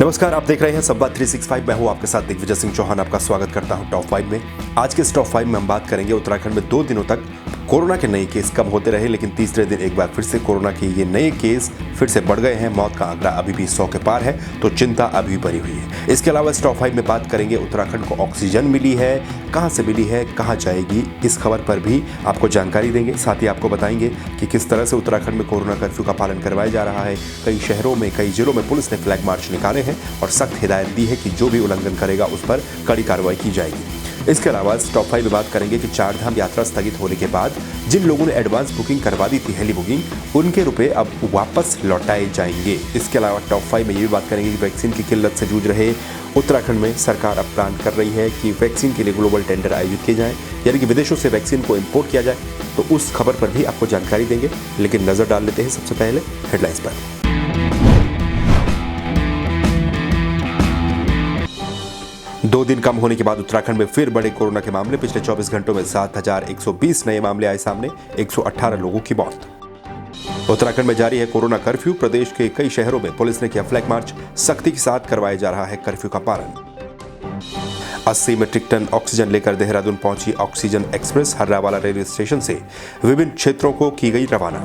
नमस्कार, आप देख रहे हैं संवाद 365। मैं हूं आपके साथ दिग्विजय सिंह चौहान। आपका स्वागत करता हूं टॉप 5 में। आज के इस टॉप 5 में हम बात करेंगे उत्तराखंड में 2 दिनों तक कोरोना के नए केस कम होते रहे, लेकिन तीसरे दिन एक बार फिर से कोरोना के ये नए केस फिर से बढ़ गए हैं। मौत का आंकड़ा अभी भी 100 के पार है, तो चिंता अभी भी बनी हुई है। इसके अलावा इस टॉप 5 में बात करेंगे उत्तराखंड को ऑक्सीजन मिली है, कहां से मिली है, कहां जाएगी, इस खबर पर भी आपको जानकारी देंगे। साथ ही आपको बताएंगे कि किस तरह से उत्तराखंड में कोरोना कर्फ्यू का पालन करवाया जा रहा है। कई शहरों में, कई जिलों में पुलिस ने फ्लैग मार्च निकाले हैं और सख्त हिदायत दी है कि जो भी उल्लंघन करेगा उस पर कड़ी कार्रवाई की जाएगी। इसके अलावा इस टॉप 5 में बात करेंगे कि 4 धाम यात्रा स्थगित होने के बाद जिन लोगों ने एडवांस बुकिंग करवा दी थी, हेली बुकिंग, उनके रुपए अब वापस लौटाए जाएंगे। इसके अलावा टॉप 5 में ये भी बात करेंगे कि वैक्सीन की किल्लत से जूझ रहे उत्तराखंड में सरकार अब प्लान कर रही है कि वैक्सीन के लिए ग्लोबल टेंडर आयोजित किए जाएं, यानी कि विदेशों से वैक्सीन को इंपोर्ट किया जाए। तो उस खबर पर भी आपको जानकारी देंगे, लेकिन नजर डाल लेते हैं सबसे पहले हेडलाइंस पर। 2 दिन कम होने के बाद उत्तराखंड में फिर बड़े कोरोना के मामले। पिछले 24 घंटों में 7,120 नए मामले आए सामने, 118 लोगों की मौत। उत्तराखंड में जारी है कोरोना कर्फ्यू। प्रदेश के कई शहरों में पुलिस ने किया फ्लैग मार्च। सख्ती के साथ करवाया जा रहा है कर्फ्यू का पालन। 80 मीट्रिक टन ऑक्सीजन लेकर देहरादून पहुंची oxygen express. Harrawala railway station से विभिन्न क्षेत्रों को की गई रवाना।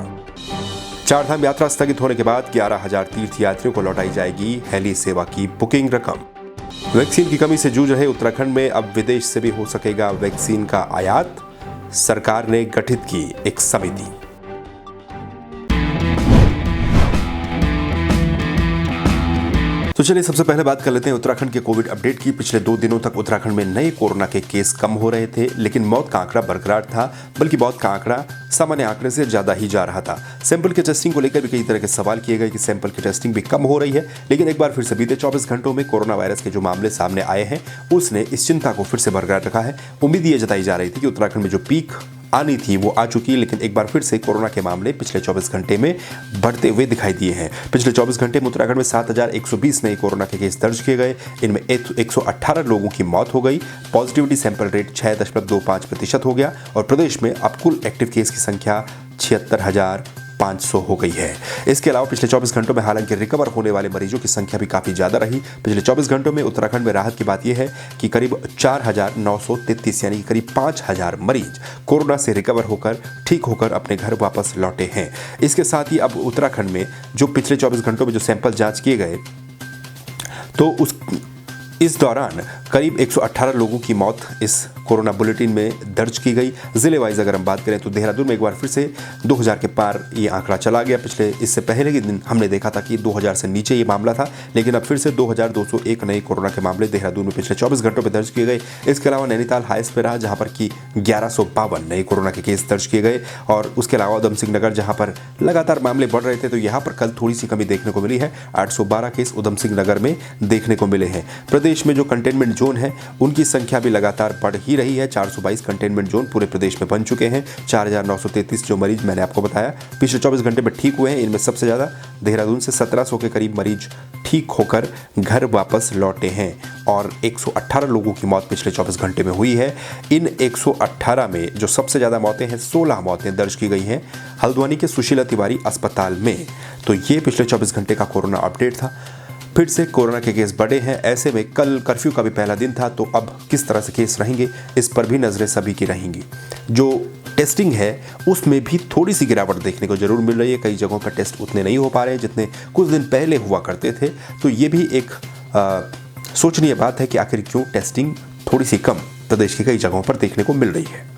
4 धाम यात्रा स्थगित होने के बाद 11,000 तीर्थ यात्रियों को लौटाई जाएगी हेली सेवा की बुकिंग रकम। वैक्सीन की कमी से जूझ रहे उत्तराखंड में अब विदेश से भी हो सकेगा वैक्सीन का आयात। सरकार ने गठित की एक समिति। तो चलिए सबसे पहले बात कर लेते हैं उत्तराखंड के कोविड अपडेट की। पिछले 2 दिनों तक उत्तराखंड में नए कोरोना के केस कम हो रहे थे, लेकिन मौत का आंकड़ा बरकरार था, बल्कि मौत का आंकड़ा सामान्य आंकड़े से ज्यादा ही जा रहा था। सैंपल के टेस्टिंग को लेकर भी कई तरह के सवाल किए गए कि सैंपल की टेस्टिंग भी कम हो रही है, लेकिन एक बार फिर से बीते 24 घंटों में कोरोना वायरस के जो मामले सामने आए हैं, उसने इस चिंता को फिर से बरकरार रखा है। उम्मीद ये जताई जा रही थी कि उत्तराखंड में जो पीक आनी थी वो आ चुकी है, लेकिन एक बार फिर से कोरोना के मामले पिछले 24 घंटे में बढ़ते हुए दिखाई दिए हैं। पिछले 24 घंटे में उत्तराखंड में 7,120 नए कोरोना के केस दर्ज किए गए। इनमें 118 लोगों की मौत हो गई। पॉजिटिविटी सैंपल रेट 6.25% हो गया और प्रदेश में अब कुल एक्टिव केस की संख्या 76,500 हो गई है। इसके अलावा पिछले 24 घंटों में हालांकि रिकवर होने वाले मरीजों की संख्या भी काफी ज्यादा रही। पिछले 24 घंटों में उत्तराखंड में राहत की बात यह है कि करीब 4,933 यानी करीब 5,000 मरीज कोरोना से रिकवर होकर ठीक होकर अपने घर वापस लौटे हैं। इसके साथ ही अब उत्तराखंड में जो पिछले 24 घंटों में जो सैंपल जांच किए गए, तो इस दौरान करीब 118 लोगों की मौत इस कोरोना बुलेटिन में दर्ज की गई। जिले वाइज अगर हम बात करें तो देहरादून में एक बार फिर से 2000 के पार ये आंकड़ा चला गया। इससे पहले के दिन हमने देखा था कि 2000 से नीचे ये मामला था, लेकिन अब फिर से 2201 नए कोरोना के मामले देहरादून में पिछले 24 घंटों में दर्ज किए गए। इसके अलावा नैनीताल हाईएस्ट पे रहा, जहां पर कि 1152 नए कोरोना के केस दर्ज किए गए। और उसके अलावा उधम सिंह नगर, जहां पर लगातार मामले बढ़ रहे थे, तो यहाँ पर कल थोड़ी सी कमी देखने को मिली है। 812 केस उधम सिंह नगर में देखने को मिले हैं। प्रदेश में जो कंटेनमेंट जोन है उनकी संख्या भी लगातार बढ़ ही रही है। 422 कंटेनमेंट जोन पूरे प्रदेश में बन चुके हैं। 4,933 जो मरीज मैंने आपको बताया पिछले 24 घंटे में ठीक हुए हैं, इनमें सबसे ज्यादा देहरादून से 1700 के करीब मरीज ठीक होकर घर वापस लौटे हैं और 118 लोगों की मौत पिछले 24 घंटे में हुई है। इन 118 में जो सबसे ज्यादा मौतें हैं, 16 मौतें दर्ज की गई हैं हल्द्वानी के सुशीला तिवारी अस्पताल में। तो ये पिछले 24 घंटे का कोरोना अपडेट था। फिर से कोरोना के केस बढ़े हैं। ऐसे में कल कर्फ्यू का भी पहला दिन था, तो अब किस तरह से केस रहेंगे इस पर भी नजरें सभी की रहेंगी। जो टेस्टिंग है उसमें भी थोड़ी सी गिरावट देखने को जरूर मिल रही है। कई जगहों पर टेस्ट उतने नहीं हो पा रहे हैं जितने कुछ दिन पहले हुआ करते थे। तो ये भी एक सोचनीय बात है कि आखिर क्यों टेस्टिंग थोड़ी सी कम प्रदेश की कई जगहों पर देखने को मिल रही है।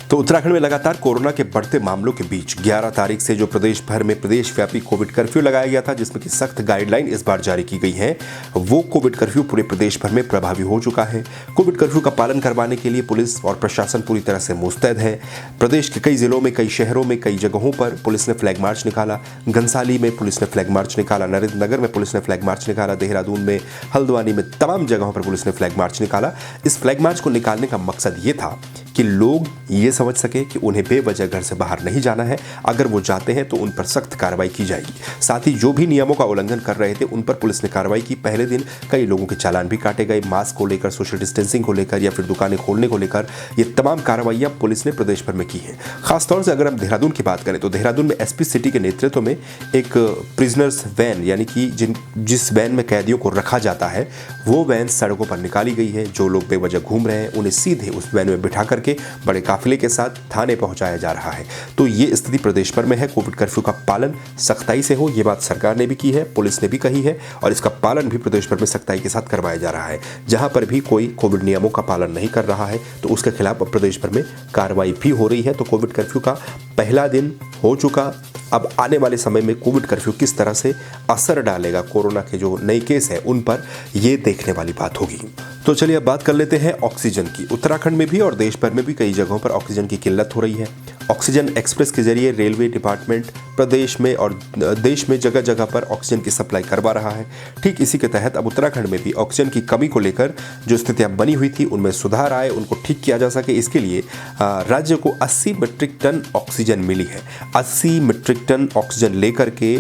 तो उत्तराखंड में लगातार कोरोना के बढ़ते मामलों के बीच 11 तारीख से जो प्रदेश भर में प्रदेश व्यापी कोविड कर्फ्यू लगाया गया था, जिसमें कि सख्त गाइडलाइन इस बार जारी की गई है, वो कोविड कर्फ्यू पूरे प्रदेश भर में प्रभावी हो चुका है। कोविड कर्फ्यू का पालन करवाने के लिए पुलिस और प्रशासन पूरी तरह से मुस्तैद है। प्रदेश के कई जिलों में, कई शहरों में, कई जगहों पर पुलिस ने फ्लैग मार्च निकाला। घनसाली में पुलिस ने फ्लैग मार्च निकाला, नरेंद्रनगर में पुलिस ने फ्लैग मार्च निकाला, देहरादून में, हल्द्वानी में, तमाम जगहों पर पुलिस ने फ्लैग मार्च निकाला। इस फ्लैग मार्च को निकालने का मकसद ये था कि लोग ये समझ सके कि उन्हें बेवजह घर से बाहर नहीं जाना है। अगर वो जाते हैं तो उन पर सख्त कार्रवाई की जाएगी। साथ ही जो भी नियमों का उल्लंघन कर रहे थे उन पर पुलिस ने कार्रवाई की। पहले दिन कई लोगों के चालान भी काटे गए। मास्क को लेकर, सोशल डिस्टेंसिंग को लेकर या फिर दुकानें खोलने को लेकर ये तमाम कार्रवाइयां पुलिस ने प्रदेश भर में की हैं। खासतौर से अगर हम देहरादून की बात करें तो देहरादून में एसपी सिटी के नेतृत्व में एक प्रिजनर्स वैन, यानी कि जिस वैन में कैदियों को रखा जाता है, वो वैन सड़कों पर निकाली गई है। जो लोग बेवजह घूम रहे हैं उन्हें सीधे उस वैन में बिठा करके बड़े काफिले के साथ थाने पहुंचाया जा रहा है। तो ये स्थिति प्रदेश भर में है। कोविड कर्फ्यू का पालन सख्ताई से हो, ये बात सरकार ने भी की है, पुलिस ने भी कही है और इसका पालन भी प्रदेश भर में सख्ताई के साथ करवाया जा रहा है। जहां पर भी कोई कोविड नियमों का पालन नहीं कर रहा है तो उसके खिलाफ प्रदेश भर में कार्रवाई भी हो रही है। तो कोविड कर्फ्यू का पहला दिन हो चुका। अब आने वाले समय में कोविड कर्फ्यू किस तरह से असर डालेगा कोरोना के जो नए केस हैं उन पर, ये देखने वाली बात होगी। तो चलिए अब बात कर लेते हैं ऑक्सीजन की। उत्तराखंड में भी और देश भर में भी कई जगहों पर ऑक्सीजन की किल्लत हो रही है। ऑक्सीजन एक्सप्रेस के जरिए रेलवे डिपार्टमेंट प्रदेश में और देश में जगह जगह पर ऑक्सीजन की सप्लाई करवा रहा है। ठीक इसी के तहत अब उत्तराखंड में भी ऑक्सीजन की कमी को लेकर जो स्थितियां बनी हुई थी उनमें सुधार आए, उनको ठीक किया जा सके, इसके लिए राज्य को 80 मीट्रिक टन ऑक्सीजन मिली है। 80 मीट्रिक टन ऑक्सीजन लेकर के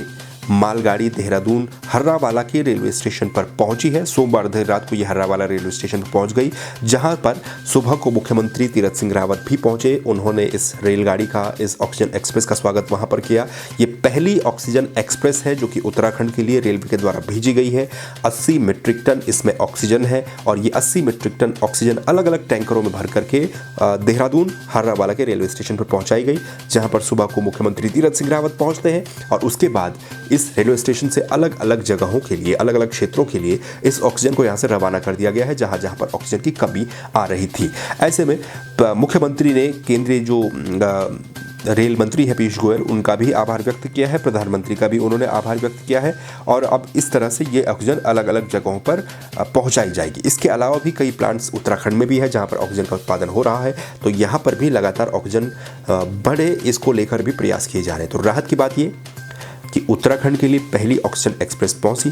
मालगाड़ी देहरादून हर्रावाला के रेलवे स्टेशन पर पहुंची है। सोमवार देर रात को यह हर्रावाला रेलवे स्टेशन पर पहुंच गई, जहां पर सुबह को मुख्यमंत्री तीरथ सिंह रावत भी पहुंचे। उन्होंने इस रेलगाड़ी का, इस ऑक्सीजन एक्सप्रेस का स्वागत वहां पर किया। ये पहली ऑक्सीजन एक्सप्रेस है जो कि उत्तराखंड के लिए रेलवे के द्वारा भेजी गई है। 80 मीट्रिक टन इसमें ऑक्सीजन है और ये 80 मीट्रिक टन ऑक्सीजन अलग अलग टैंकरों में भर करके देहरादून हर्रावाला के रेलवे स्टेशन पर पहुंचाई गई, जहां पर सुबह को मुख्यमंत्री तीरथ सिंह रावत पहुंचते हैं और उसके बाद इस रेलवे स्टेशन से अलग अलग जगहों के लिए, अलग अलग क्षेत्रों के लिए इस ऑक्सीजन को यहां से रवाना कर दिया गया है, जहां जहां पर ऑक्सीजन की कमी आ रही थी। ऐसे में मुख्यमंत्री ने केंद्रीय जो रेल मंत्री है पीयूष गोयल, उनका भी आभार व्यक्त किया है, प्रधानमंत्री का भी उन्होंने आभार व्यक्त किया है और अब इस तरह से ये ऑक्सीजन अलग अलग जगहों पर पहुंचाई जाएगी। इसके अलावा भी कई प्लांट्स उत्तराखंड में भी है जहां पर ऑक्सीजन का उत्पादन हो रहा है, तो यहाँ पर भी लगातार ऑक्सीजन बढ़े, इसको लेकर भी प्रयास किए जा रहे हैं। तो राहत की बात ये कि उत्तराखंड के लिए पहली ऑक्सीजन एक्सप्रेस पहुंची,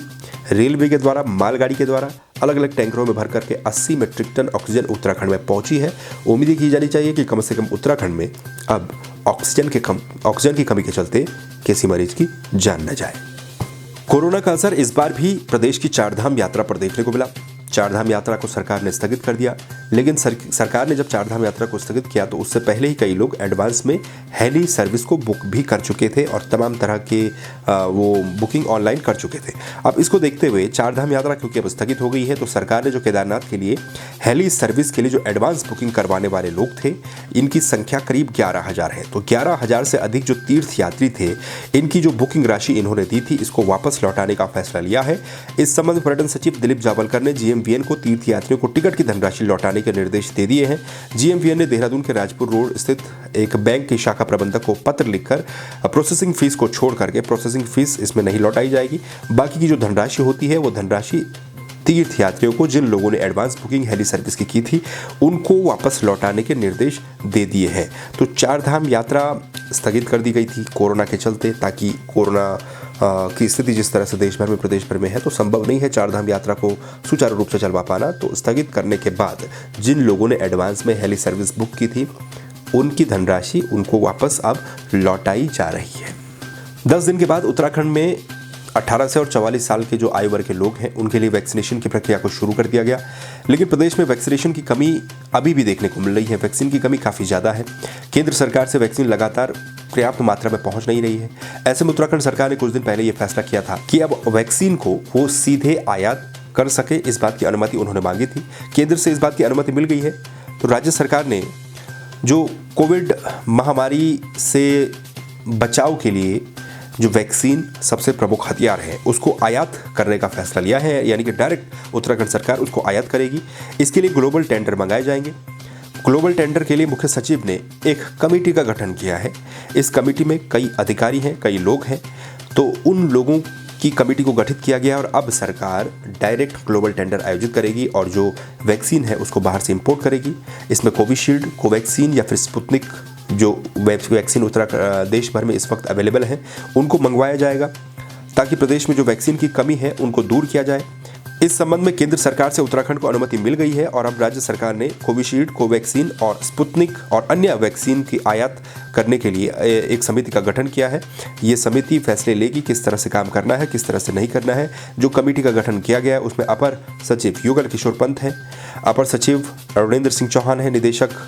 रेलवे के द्वारा, मालगाड़ी के द्वारा अलग अलग टैंकरों में भर करके 80 मीट्रिक टन ऑक्सीजन उत्तराखंड में पहुंची है। उम्मीद की जानी चाहिए कि कम से कम उत्तराखंड में अब ऑक्सीजन की कमी के चलते किसी मरीज की जान न जाए। कोरोना का असर इस बार भी प्रदेश की चारधाम यात्रा पर देखने को मिला। चारधाम यात्रा को सरकार ने स्थगित कर दिया, लेकिन सरकार ने जब चारधाम यात्रा को स्थगित किया तो उससे पहले ही कई लोग एडवांस में हेली सर्विस को बुक भी कर चुके थे और तमाम तरह के वो बुकिंग ऑनलाइन कर चुके थे। अब इसको देखते हुए चारधाम यात्रा क्योंकि अब स्थगित हो गई है तो सरकार ने जो केदारनाथ के लिए हेली सर्विस के लिए जो एडवांस बुकिंग करवाने वाले लोग थे, इनकी संख्या करीब 11,000 है। तो 11,000 से अधिक जो तीर्थ यात्री थे, इनकी जो बुकिंग राशि इन्होंने दी थी, इसको वापस लौटाने का फैसला लिया है। इस संबंध में पर्यटन सचिव दिलीप जावलकर ने GMVN को तीर्थ यात्रियों को टिकट की धनराशि लौटाने के निर्देश दे दिए हैं। GMVN ने देहरादून के राजपुर रोड स्थित एक बैंक की शाखा प्रबंधक को पत्र लिखकर प्रोसेसिंग फीस को छोड़ करके, प्रोसेसिंग फीस इसमें नहीं लौटाई जाएगी, बाकी की जो धनराशि होती है वो धनराशि तीर्थ यात्रियों को, जिन लोगों ने एडवांस बुकिंग हेली सर्विस की थी, उनको वापस लौटाने के निर्देश दे दिए हैं। तो चारधाम यात्रा स्थगित कर दी गई थी कोरोना के चलते, ताकि कोरोना की स्थिति जिस तरह से देश भर में, प्रदेश भर में है, तो संभव नहीं है चारधाम यात्रा को सुचारू रूप से चलवा पाना। तो स्थगित करने के बाद जिन लोगों ने एडवांस में हेली सर्विस बुक की थी, उनकी धनराशि उनको वापस अब लौटाई जा रही है। 10 दिन के बाद उत्तराखंड में 18 से और 44 साल के जो आयु वर्ग के लोग हैं, उनके लिए वैक्सीनेशन की प्रक्रिया को शुरू कर दिया गया, लेकिन प्रदेश में वैक्सीनेशन की कमी अभी भी देखने को मिल रही है। वैक्सीन की कमी काफ़ी ज़्यादा है। केंद्र सरकार से वैक्सीन लगातार पर्याप्त मात्रा में पहुंच नहीं रही है। ऐसे में उत्तराखंड सरकार ने कुछ दिन पहले ये फैसला किया था कि अब वैक्सीन को वो सीधे आयात कर सके, इस बात की अनुमति उन्होंने मांगी थी। केंद्र से इस बात की अनुमति मिल गई है, तो राज्य सरकार ने जो कोविड महामारी से बचाव के लिए जो वैक्सीन सबसे प्रमुख हथियार है, उसको आयात करने का फैसला लिया है, यानी कि डायरेक्ट उत्तराखंड सरकार उसको आयात करेगी। इसके लिए ग्लोबल टेंडर मंगाए जाएंगे। ग्लोबल टेंडर के लिए मुख्य सचिव ने एक कमेटी का गठन किया है। इस कमेटी में कई अधिकारी हैं, कई लोग हैं, तो उन लोगों की कमेटी को गठित किया गया और अब सरकार डायरेक्ट ग्लोबल टेंडर आयोजित करेगी और जो वैक्सीन है उसको बाहर से इंपोर्ट करेगी। इसमें कोविशील्ड, कोवैक्सीन या फिर स्पुतनिक जो वैक्सीन उत्तराखंड देश भर में इस वक्त अवेलेबल हैं, उनको मंगवाया जाएगा ताकि प्रदेश में जो वैक्सीन की कमी है उनको दूर किया जाए। इस संबंध में केंद्र सरकार से उत्तराखंड को अनुमति मिल गई है और अब राज्य सरकार ने कोविशील्ड, कोवैक्सीन और स्पुतनिक और अन्य वैक्सीन की आयात करने के लिए एक समिति का गठन किया है। ये समिति फैसले लेगी किस तरह से काम करना है, किस तरह से नहीं करना है। जो कमेटी का गठन किया गया है उसमें अपर सचिव युगल किशोर पंत हैं, अपर सचिव अरुणेंद्र सिंह चौहान है, निदेशक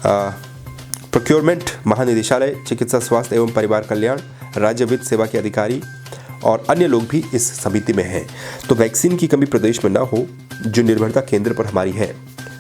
प्रोक्योरमेंट, महानिदेशालय चिकित्सा स्वास्थ्य एवं परिवार कल्याण, राज्य वित्त सेवा के अधिकारी और अन्य लोग भी इस समिति में हैं। तो वैक्सीन की कमी प्रदेश में ना हो, जो निर्भरता केंद्र पर हमारी है,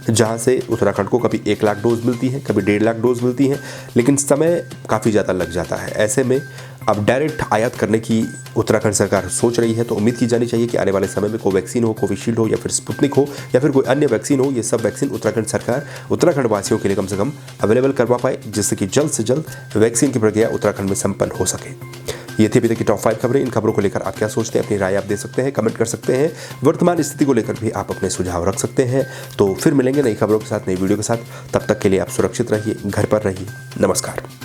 जहां से उत्तराखंड को कभी 1 लाख डोज मिलती है, कभी 1.5 लाख डोज मिलती है, लेकिन समय काफ़ी ज़्यादा लग जाता है। ऐसे में अब डायरेक्ट आयात करने की उत्तराखंड सरकार सोच रही है। तो उम्मीद की जानी चाहिए कि आने वाले समय में कोवैक्सीन हो, कोविशील्ड हो या फिर स्पुतनिक हो या फिर कोई अन्य वैक्सीन हो, ये सब वैक्सीन उत्तराखंड सरकार उत्तराखंड वासियों के लिए कम से कम अवेलेबल करवा पाए, जिससे कि जल्द से जल्द वैक्सीन की प्रक्रिया उत्तराखंड में संपन्न हो सके। ये थी अभी तक की टॉप 5 खबरें। इन खबरों को लेकर आप क्या सोचते हैं, अपनी राय आप दे सकते हैं, कमेंट कर सकते हैं। वर्तमान स्थिति को लेकर भी आप अपने सुझाव रख सकते हैं। तो फिर मिलेंगे नई खबरों के साथ, नई वीडियो के साथ। तब तक के लिए आप सुरक्षित रहिए, घर पर रहिए। नमस्कार।